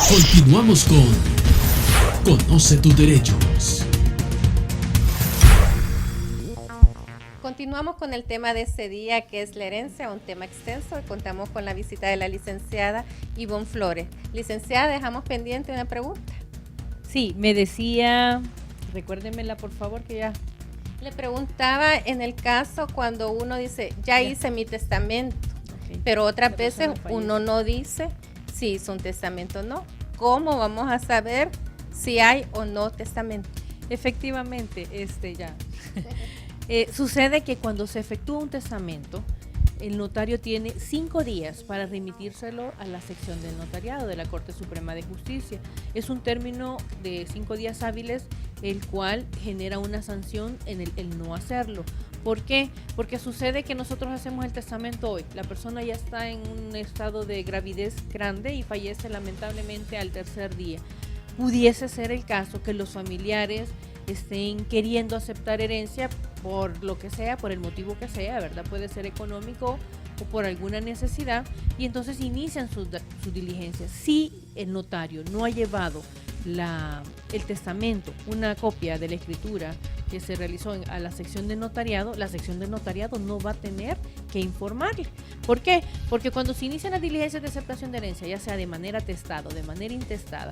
Continuamos con Conoce tus derechos. Continuamos con el tema de este día, que es la herencia, un tema extenso, y contamos con la visita de la licenciada Ivonne Flores. Licenciada, dejamos pendiente una pregunta. Sí, me decía, recuérdemela por favor, que ya... Le preguntaba en el caso cuando uno dice, ya hice mi testamento, okay, pero otras veces uno no dice si hizo un testamento o no. ¿Cómo vamos a saber si hay o no testamento? Efectivamente, sucede que cuando se efectúa un testamento, el notario tiene 5 días para remitírselo a la sección del notariado de la Corte Suprema de Justicia. Es un término de 5 días hábiles, el cual genera una sanción en el no hacerlo. ¿Por qué? Porque sucede que nosotros hacemos el testamento hoy. La persona ya está en un estado de gravidez grande y fallece lamentablemente al 3er día. Pudiese ser el caso que los familiares estén queriendo aceptar herencia por lo que sea, por el motivo que sea, ¿verdad? Puede ser económico o por alguna necesidad, y entonces inician sus diligencias. Si el notario no ha llevado el testamento, una copia de la escritura que se realizó a la sección de notariado, la sección de notariado no va a tener que informarle. ¿Por qué? Porque cuando se inician las diligencias de aceptación de herencia, ya sea de manera testada o de manera intestada,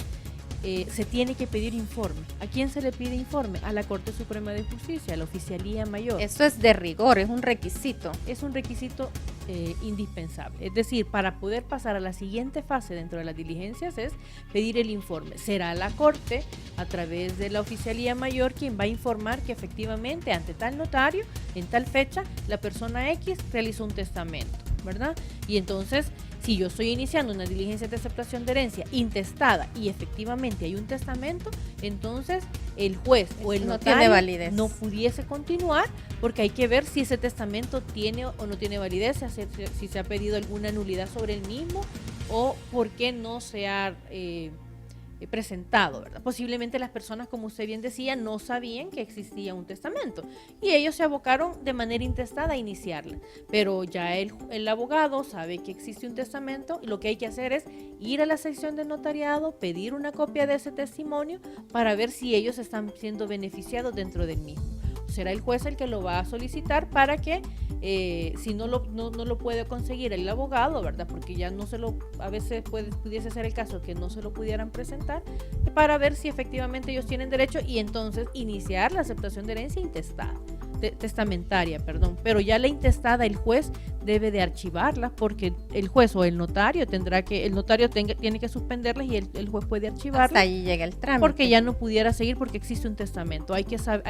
se tiene que pedir informe. ¿A quién se le pide informe? A la Corte Suprema de Justicia, a la Oficialía Mayor. Eso es de rigor, es un requisito. Es un requisito indispensable. Es decir, para poder pasar a la siguiente fase dentro de las diligencias es pedir el informe. Será la Corte, a través de la Oficialía Mayor, quien va a informar que efectivamente ante tal notario, en tal fecha, la persona X realizó un testamento, ¿verdad? Y entonces, si yo estoy iniciando una diligencia de aceptación de herencia intestada y efectivamente hay un testamento, entonces el juez o el notario no tiene validez, no pudiese continuar, porque hay que ver si ese testamento tiene o no tiene validez, si se ha pedido alguna nulidad sobre el mismo o por qué no se ha presentado, ¿verdad? Posiblemente las personas, como usted bien decía, no sabían que existía un testamento y ellos se abocaron de manera intestada a iniciarla, pero ya el abogado sabe que existe un testamento y lo que hay que hacer es ir a la sección de notariado, pedir una copia de ese testimonio para ver si ellos están siendo beneficiados dentro del mismo. Será el juez el que lo va a solicitar para que si no lo puede conseguir el abogado, ¿verdad? Porque ya a veces pudiese ser el caso que no se lo pudieran presentar, para ver si efectivamente ellos tienen derecho y entonces iniciar la aceptación de herencia testamentaria, pero ya la intestada el juez debe de archivarla, porque el juez o el notario tiene que suspenderla y el juez puede archivarla. Hasta ahí llega el trámite. Porque ya no pudiera seguir porque existe un testamento. Hay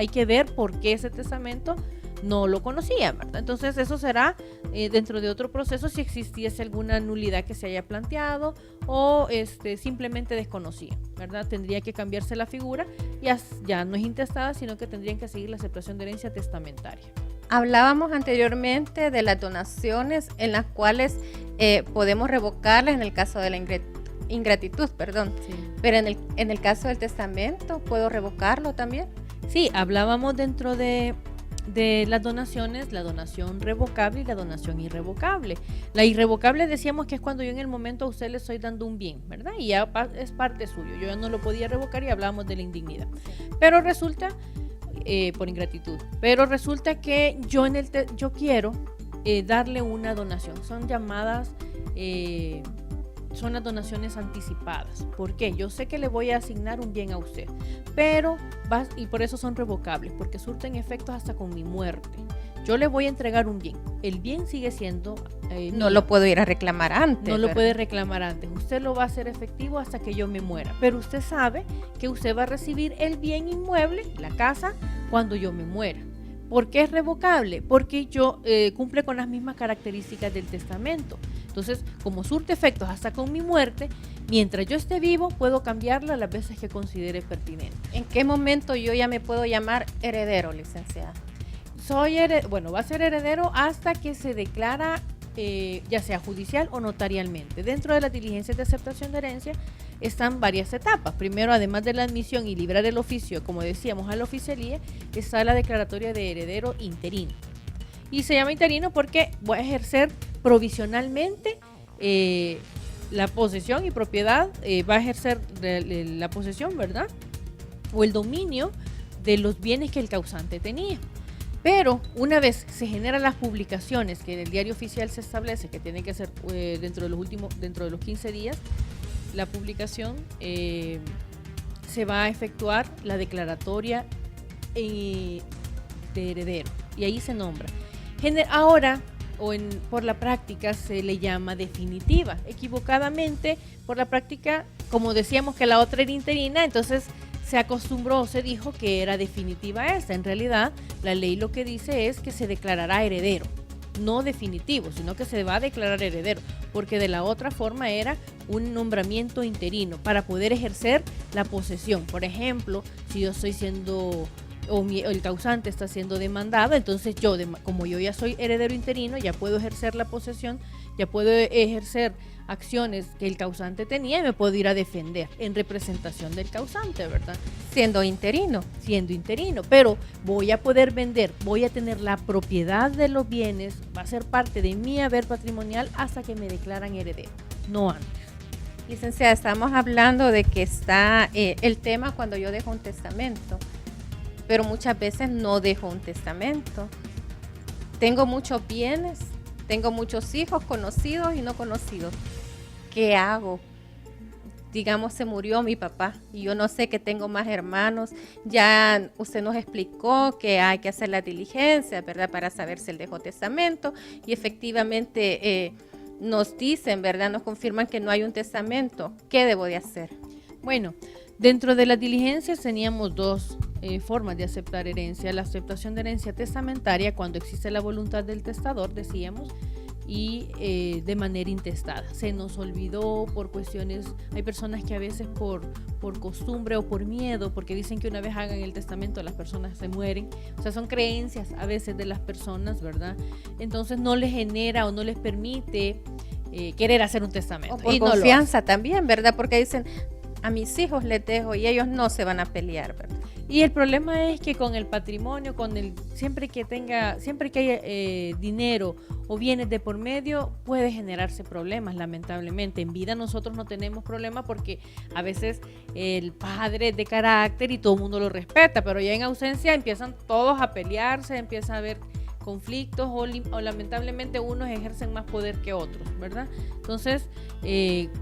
que ver por qué ese testamento no lo conocía, ¿verdad? Entonces eso será dentro de otro proceso si existiese alguna nulidad que se haya planteado o simplemente desconocía, ¿verdad? Tendría que cambiarse la figura, ya no es intestada, sino que tendrían que seguir la aceptación de herencia testamentaria. Hablábamos anteriormente de las donaciones en las cuales podemos revocarlas en el caso de la ingratitud, sí. Pero en el caso del testamento, ¿puedo revocarlo también? Sí, hablábamos dentro de las donaciones, la donación revocable y la donación irrevocable. La irrevocable decíamos que es cuando yo en el momento a usted le estoy dando un bien, ¿verdad? Y ya es parte suyo, yo ya no lo podía revocar y hablábamos de la indignidad. Pero resulta, por ingratitud, pero resulta que yo quiero darle una donación. Son llamadas... son las donaciones anticipadas. ¿Por qué? Yo sé que le voy a asignar un bien a usted, pero y por eso son revocables, porque surten efectos hasta con mi muerte. Yo le voy a entregar un bien. El bien sigue siendo no lo puedo ir a reclamar antes. No lo puede reclamar antes. Usted lo va a hacer efectivo hasta que yo me muera. Pero usted sabe que usted va a recibir el bien inmueble, la casa, cuando yo me muera. ¿Por qué es revocable? Porque yo cumple con las mismas características del testamento. Entonces, como surte efectos hasta con mi muerte, mientras yo esté vivo, puedo cambiarla las veces que considere pertinente. ¿En qué momento yo ya me puedo llamar heredero, licenciada? Va a ser heredero hasta que se declara, ya sea judicial o notarialmente. Dentro de las diligencias de aceptación de herencia están varias etapas. Primero, además de la admisión y librar el oficio, como decíamos, a la oficialía, está la declaratoria de heredero interino. Y se llama interino porque voy a ejercer provisionalmente la posesión y propiedad, va a ejercer la posesión, ¿verdad? O el dominio de los bienes que el causante tenía. Pero una vez se generan las publicaciones, que en el diario oficial se establece que tiene que ser dentro de los 15 días, la publicación, se va a efectuar la declaratoria de heredero, y ahí se nombra. Ahora, por la práctica, se le llama definitiva. Equivocadamente, por la práctica, como decíamos que la otra era interina, entonces se acostumbró, se dijo que era definitiva esta. En realidad, la ley lo que dice es que se declarará heredero, no definitivo, sino que se va a declarar heredero, porque de la otra forma era un nombramiento interino para poder ejercer la posesión. Por ejemplo, si yo estoy siendo, o el causante está siendo demandado, entonces yo, como yo ya soy heredero interino, ya puedo ejercer la posesión, ya puedo ejercer acciones que el causante tenía y me puedo ir a defender en representación del causante, ¿verdad? Siendo interino, pero voy a poder vender, voy a tener la propiedad de los bienes, va a ser parte de mi haber patrimonial hasta que me declaran heredero, no antes. Licenciada, estamos hablando de que está el tema cuando yo dejo un testamento, pero muchas veces no dejo un testamento. Tengo muchos bienes, tengo muchos hijos conocidos y no conocidos. ¿Qué hago? Digamos, se murió mi papá y yo no sé que tengo más hermanos. Ya usted nos explicó que hay que hacer la diligencia, ¿verdad? Para saber si él dejó testamento, y efectivamente nos dicen, ¿verdad? Nos confirman que no hay un testamento. ¿Qué debo de hacer? Bueno, dentro de las diligencias teníamos dos formas de aceptar herencia. La aceptación de herencia testamentaria, cuando existe la voluntad del testador, decíamos, y de manera intestada. Se nos olvidó por cuestiones, hay personas que a veces por costumbre o por miedo, porque dicen que una vez hagan el testamento las personas se mueren, o sea, son creencias a veces de las personas, ¿verdad? Entonces no les genera o no les permite querer hacer un testamento. O por y confianza también, ¿verdad? Porque dicen, a mis hijos les dejo y ellos no se van a pelear, ¿verdad? Y el problema es que con el patrimonio, siempre que haya dinero o bienes de por medio, puede generarse problemas, lamentablemente. En vida nosotros no tenemos problemas porque a veces el padre es de carácter y todo el mundo lo respeta, pero ya en ausencia empiezan todos a pelearse, empieza a haber conflictos o lamentablemente unos ejercen más poder que otros, ¿verdad? Entonces,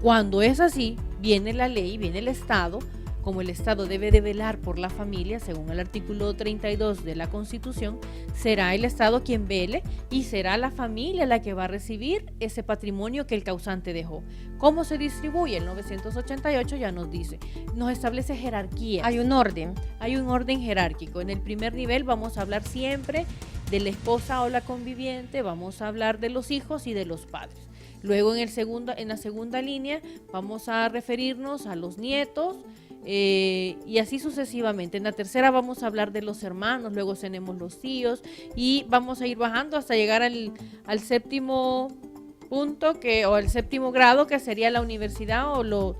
cuando es así, viene la ley, viene el Estado. Como el Estado debe de velar por la familia, según el artículo 32 de la Constitución, será el Estado quien vele y será la familia la que va a recibir ese patrimonio que el causante dejó. ¿Cómo se distribuye? El 988 ya nos dice, nos establece jerarquías. Hay un orden jerárquico. En el primer nivel vamos a hablar siempre de la esposa o la conviviente, vamos a hablar de los hijos y de los padres. Luego en la segunda línea vamos a referirnos a los nietos, y así sucesivamente. En la tercera vamos a hablar de los hermanos, luego tenemos los tíos y vamos a ir bajando hasta llegar al séptimo punto o al séptimo grado, que sería la universidad o los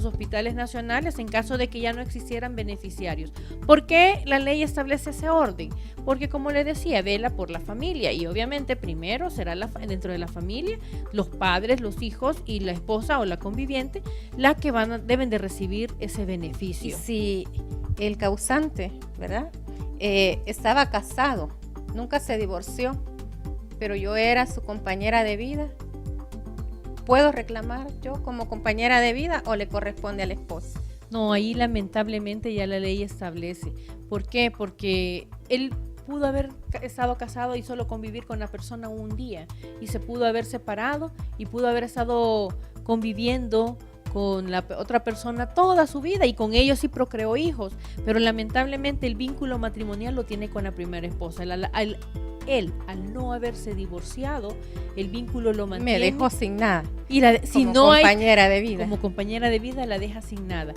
hospitales nacionales, en caso de que ya no existieran beneficiarios. ¿Por qué la ley establece ese orden? Porque, como le decía, vela por la familia y obviamente primero será dentro de la familia los padres, los hijos y la esposa o la conviviente la que deben de recibir ese beneficio. Y si el causante, ¿verdad? Estaba casado, nunca se divorció, pero yo era su compañera de vida, ¿puedo reclamar yo como compañera de vida o le corresponde al esposo? No, ahí lamentablemente ya la ley establece. ¿Por qué? Porque él pudo haber estado casado y solo convivir con la persona un día, y se pudo haber separado y pudo haber estado conviviendo con la otra persona toda su vida y con ellos sí procreó hijos, pero lamentablemente el vínculo matrimonial lo tiene con la primera esposa. Él, al no haberse divorciado, el vínculo lo mantiene. Me dejó sin nada. Y como compañera de vida. Como compañera de vida la deja sin nada.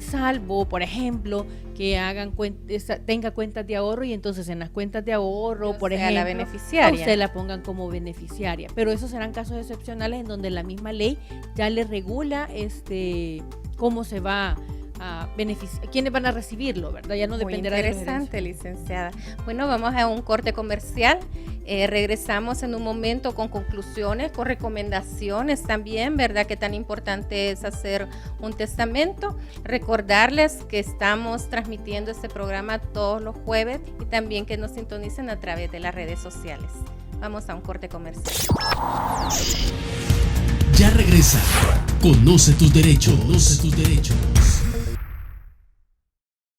Salvo, por ejemplo, que tenga cuentas de ahorro y entonces en las cuentas de ahorro, por ejemplo, la beneficiaria, a usted la pongan como beneficiaria. Pero esos serán casos excepcionales en donde la misma ley ya le regula cómo se va a beneficiar, quiénes van a recibirlo, ¿verdad? Ya no dependerá de los herederos. Interesante, licenciada. Bueno, vamos a un corte comercial. Regresamos en un momento con conclusiones, con recomendaciones también, ¿verdad? Qué tan importante es hacer un testamento. Recordarles que estamos transmitiendo este programa todos los jueves y también que nos sintonicen a través de las redes sociales. Vamos a un corte comercial. Ya regresa. Conoce tus derechos. Conoce tus derechos.